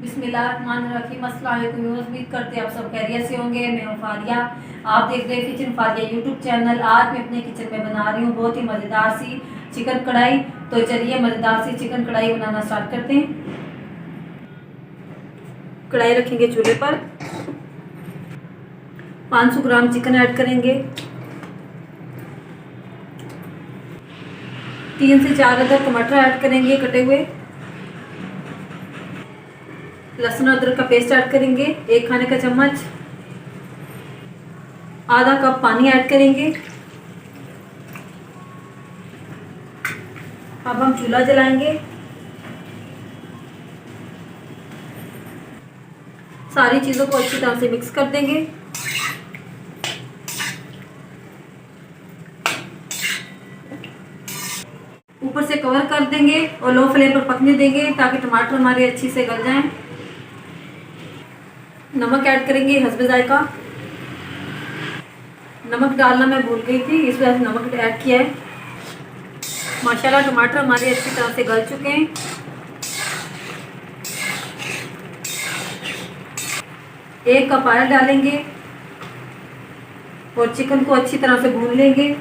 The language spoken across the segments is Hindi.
बिस्मिल्लाहिर्रहमानिर्रहीम। अस्सलाम वालेकुम। उम्मीद करते हैं आप सब खैरियत से होंगे। मैं हूँ फारिया, आप देख रहे हैं किचन फारिया यूट्यूब चैनल। आज मैं अपने किचन में बना रही हूँ बहुत ही मज़ेदार सी चिकन कढ़ाई। तो चलिए मज़ेदार सी चिकन कढ़ाई बनाना स्टार्ट करते हैं। कढ़ाई रखेंगे चूल्हे पर, 500 ग्राम चिकन ऐड करेंगे, 3 से 4 अदरक टमाटर ऐड करेंगे कटे हुए, लहसुन अदरक का पेस्ट ऐड करेंगे 1 खाने का चम्मच, आधा कप पानी ऐड करेंगे। अब हम चूल्हा जलाएंगे, सारी चीज़ों को अच्छी तरह से मिक्स कर देंगे। ऊपर से कवर कर देंगे और लो फ्लेम पर पकने देंगे ताकि टमाटर हमारे अच्छी से गल जाएं। नमक ऐड करेंगे हस्बे जायका। नमक डालना मैं भूल गई थी, इस वजह से नमक ऐड किया है। माशाल्लाह टमाटर हमारे अच्छी तरह से गल चुके हैं। एक कप ऑयल डालेंगे और चिकन को अच्छी तरह से भून लेंगे।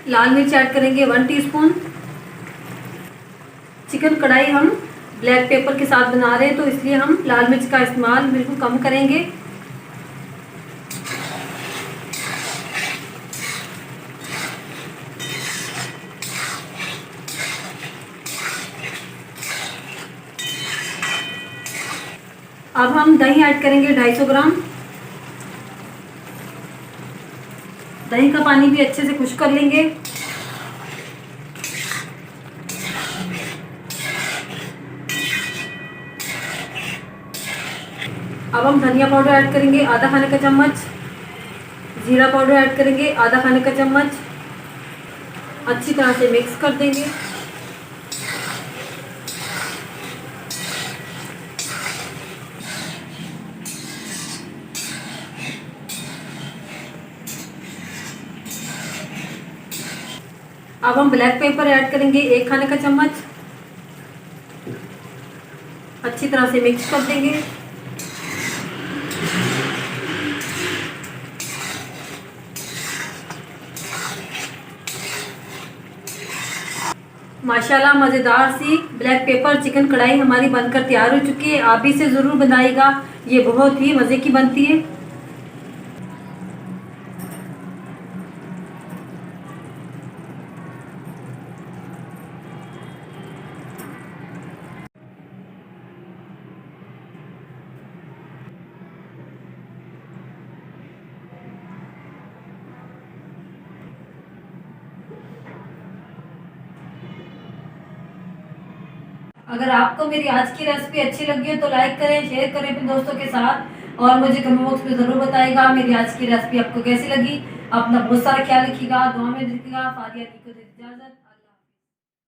लाल मिर्च ऐड करेंगे 1 टीस्पून। चिकन कढ़ाई हम ब्लैक पेपर के साथ बना रहे हैं तो इसलिए हम लाल मिर्च का इस्तेमाल बिल्कुल कम करेंगे। अब हम दही ऐड करेंगे 250 ग्राम। दही का पानी भी अच्छे से खुश कर लेंगे। अब हम धनिया पाउडर ऐड करेंगे आधा खाने का चम्मच, जीरा पाउडर ऐड करेंगे आधा खाने का चम्मच। अच्छी तरह से मिक्स कर देंगे। अब हम ब्लैक पेपर ऐड करेंगे 1 खाने का चम्मच। अच्छी तरह से मिक्स कर देंगे। माशाल्लाह मज़ेदार सी ब्लैक पेपर चिकन कढ़ाई हमारी बनकर तैयार हो चुकी है। आप भी इसे ज़रूर बनाइएगा, ये बहुत ही मज़े की बनती है। अगर आपको मेरी आज की रेसिपी अच्छी लगी हो तो लाइक करें, शेयर करें अपने दोस्तों के साथ और मुझे कमेंट बॉक्स में ज़रूर बताइएगा मेरी आज की रेसिपी आपको कैसी लगी। अपना बहुत सारा ख्याल रखिएगा, दुआ में रखिएगा। फारिया दी को दे इजाज़त।